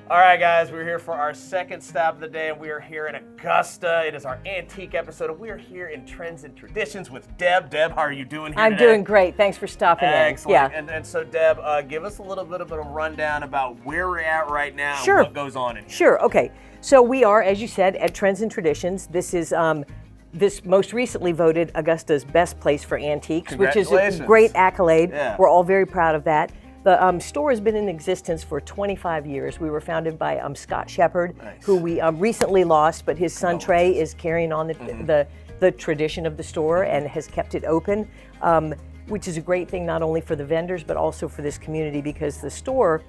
All right, guys, we're here for our second stop of the day, and we are here in Augusta. It is our antique episode, and we are here in Trends and Traditions with Deb. Deb, how are you doing here I'm today? doing great. Thanks for stopping in. Excellent. Yeah. And so, Deb, give us a little bit of a rundown about where we're at right now Sure. and what goes on in here. Sure. Okay. So we are, as you said, at Trends and Traditions. This is this most recently voted Augusta's best place for antiques, which is a great accolade. Yeah. We're all very proud of that. The store has been in existence for 25 years. We were founded by Scott Shepard, who we recently lost, but his son Trey is carrying on the tradition of the store and has kept it open, which is a great thing not only for the vendors but also for this community because the store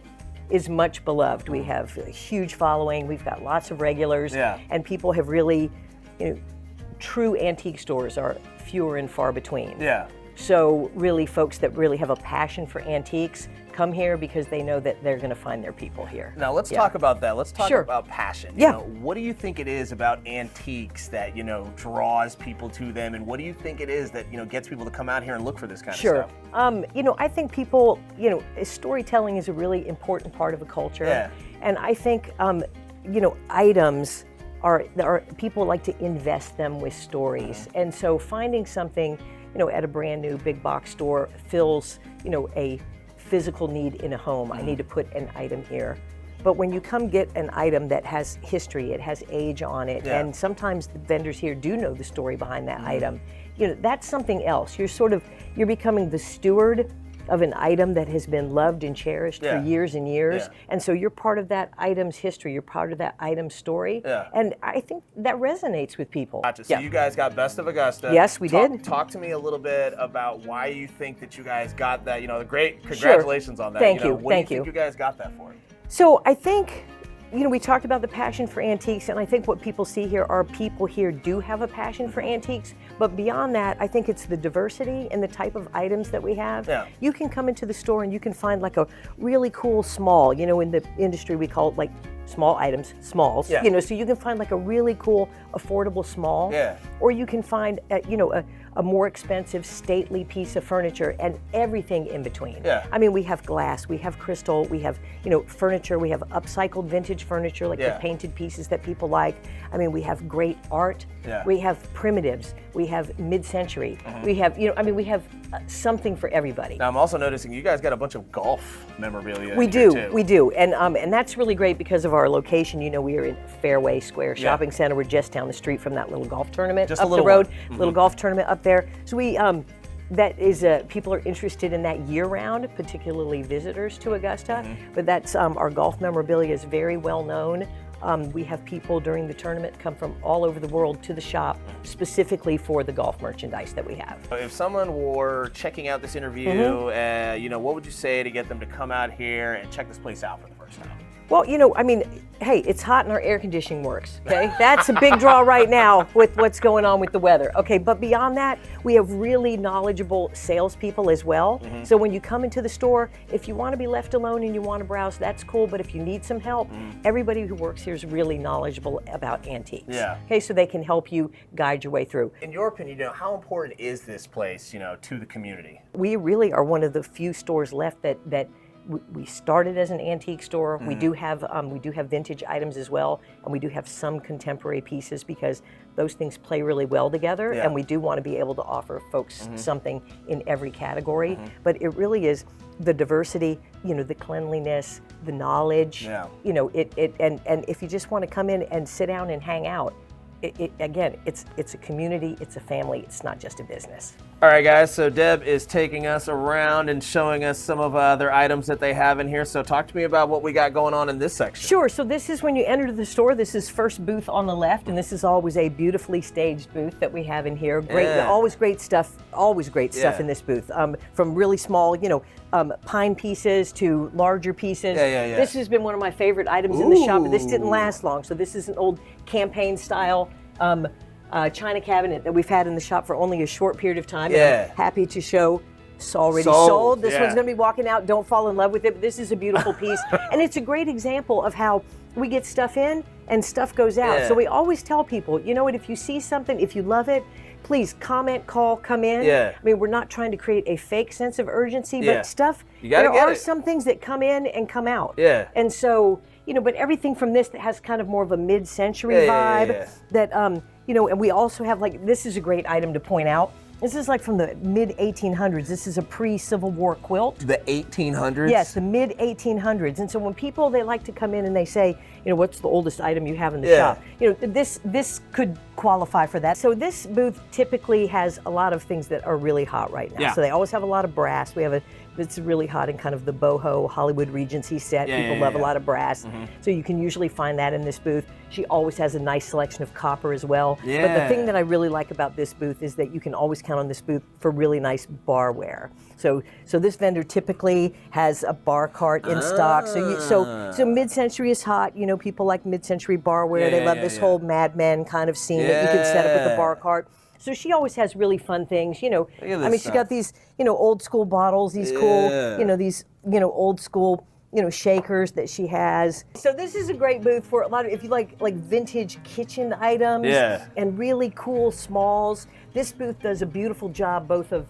is much beloved. We have a huge following. We've got lots of regulars, and people have really, true antique stores are fewer and far between. Yeah. So really folks that really have a passion for antiques come here because they know that they're going to find their people here. Now let's talk about that. Let's talk about passion. Yeah. What do you think it is about antiques that, draws people to them, and what do you think it is that, gets people to come out here and look for this kind of stuff? I think people, storytelling is a really important part of a culture. Yeah. And I think, items are people like to invest them with stories. And so finding something at a brand new big box store fills, a physical need in a home. I need to put an item here. But when you come get an item that has history, it has age on it, and sometimes the vendors here do know the story behind that item, that's something else. You're becoming the steward of an item that has been loved and cherished for years and years. And so you're part of that item's history, you're part of that item's story. And I think that resonates with people. Gotcha. So you guys got Best of Augusta. Yes, we did. Talk to me a little bit about why you think that you guys got that, great congratulations on that. Thank you. What do you think you guys got that for? So I think, we talked about the passion for antiques, and I think what people see here are people here do have a passion for antiques, but beyond that, I think it's the diversity and the type of items that we have. Yeah. You can come into the store and you can find like a really cool small, in the industry we call it like small items, smalls, so you can find like a really cool, affordable small, or you can find, a more expensive, stately piece of furniture and everything in between. I mean, we have glass, we have crystal, we have, furniture, we have upcycled vintage furniture, like the painted pieces that people like. I mean, we have great art, we have primitives, we have mid-century, we have, we have something for everybody. Now, I'm also noticing you guys got a bunch of golf memorabilia. We do, and that's really great because of our location. We are in Fairway Square Shopping Center. We're just down the street from that little golf tournament up the road. Little golf tournament up there. So we, that is, people are interested in that year-round, particularly visitors to Augusta. But that's our golf memorabilia is very well known. We have people during the tournament come from all over the world to the shop specifically for the golf merchandise that we have. If someone were checking out this interview, what would you say to get them to come out here and check this place out for the first time? Well, hey, it's hot and our air conditioning works, okay? That's a big draw right now with what's going on with the weather, okay? But beyond that, we have really knowledgeable salespeople as well. So when you come into the store, if you want to be left alone and you want to browse, that's cool, but if you need some help, everybody who works here is really knowledgeable about antiques. Okay, so they can help you guide your way through. In your opinion, how important is this place, to the community? We really are one of the few stores left that we started as an antique store. We do have vintage items as well, and we do have some contemporary pieces because those things play really well together. And we do want to be able to offer folks something in every category. But it really is the diversity, the cleanliness, the knowledge. And if you just want to come in and sit down and hang out, again, it's a community, it's a family, it's not just a business. All right, guys, so Deb is taking us around and showing us some of their items that they have in here. So talk to me about what we got going on in this section. Sure, so this is when you enter the store, this is first booth on the left, and this is always a beautifully staged booth that we have in here. Always great stuff in this booth. From really small, pine pieces to larger pieces. This has been one of my favorite items in the shop, but this didn't last long. So this is an old campaign style china cabinet that we've had in the shop for only a short period of time. And I'm happy to show it's already sold. This one's going to be walking out. Don't fall in love with it, but this is a beautiful piece. And it's a great example of how we get stuff in and stuff goes out. So we always tell people, you know what, if you see something, if you love it, please comment, call, come in. I mean, we're not trying to create a fake sense of urgency, but stuff You gotta there get are it. some things that come in and come out. Yeah. And so, but everything from this that has kind of more of a mid-century vibe that, and we also have this is a great item to point out. This is from the mid-1800s. This is a pre-Civil War quilt. The 1800s? Yes, the mid-1800s. And so when people, they like to come in and they say, what's the oldest item you have in the shop? This could qualify for that. So this booth typically has a lot of things that are really hot right now. Yeah. So they always have a lot of brass. We have it's really hot in kind of the boho Hollywood Regency set. People love a lot of brass. So you can usually find that in this booth. She always has a nice selection of copper as well. Yeah. But the thing that I really like about this booth is that you can always count on this booth for really nice barware. So this vendor typically has a bar cart in stock. So mid-century is hot. People like mid-century barware. They love this whole Mad Men kind of scene that you can set up with the bar cart. So she always has really fun things, she's got these, old school bottles, these cool, these, old school, shakers that she has. So this is a great booth for a lot of, if you like vintage kitchen items and really cool smalls. This booth does a beautiful job both of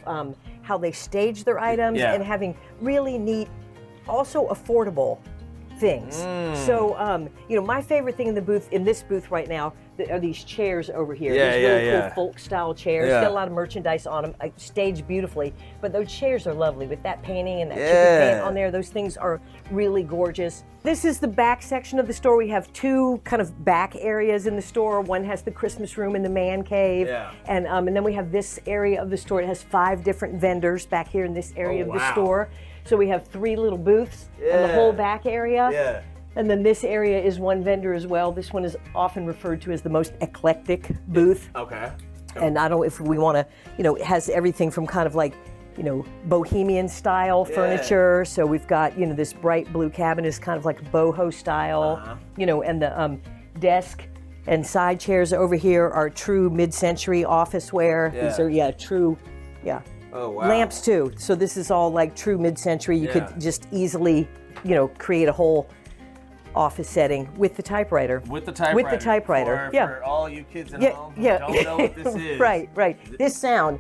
how they stage their items and having really neat, also affordable things. So, my favorite thing in this booth right now are these chairs over here. These really cool folk style chairs. Got a lot of merchandise on them, staged beautifully. But those chairs are lovely with that painting and that chicken paint on there. Those things are really gorgeous. This is the back section of the store. We have two kind of back areas in the store. One has the Christmas room and the man cave. And then we have this area of the store. It has 5 different vendors back here in this area of the store. So we have 3 little booths in the whole back area. And then this area is one vendor as well. This one is often referred to as the most eclectic booth. Okay. And I don't know if we want to, it has everything from kind of bohemian style furniture. So we've got, this bright blue cabinet is kind of like boho style, and the desk and side chairs over here are true mid-century office wear. These are, true, Oh, wow. Lamps too. So this is all true mid-century. You could just easily, create a whole office setting with the typewriter. With the typewriter. For all you kids at home who don't know what this is. Right. This sound.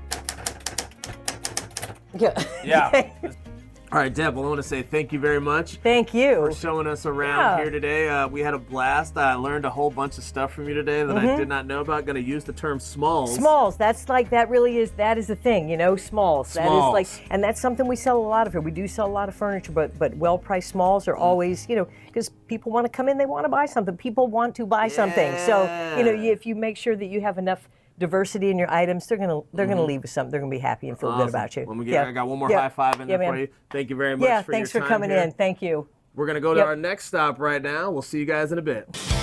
All right, Deb, well, I want to say thank you very much. Thank you. For showing us around here today. We had a blast. I learned a whole bunch of stuff from you today that I did not know about. Going to use the term smalls. Smalls, that is the thing, smalls. That is and that's something we sell a lot of here. We do sell a lot of furniture, but well-priced smalls are always, because people want to come in, they want to buy something. People want to buy something. So, if you make sure that you have enough diversity in your items, they're gonna leave with something. They're gonna be happy and feel good about you. I got one more high five in there for you. Thank you very much for your time. Thanks for coming in. Thank you. We're gonna go to our next stop right now. We'll see you guys in a bit.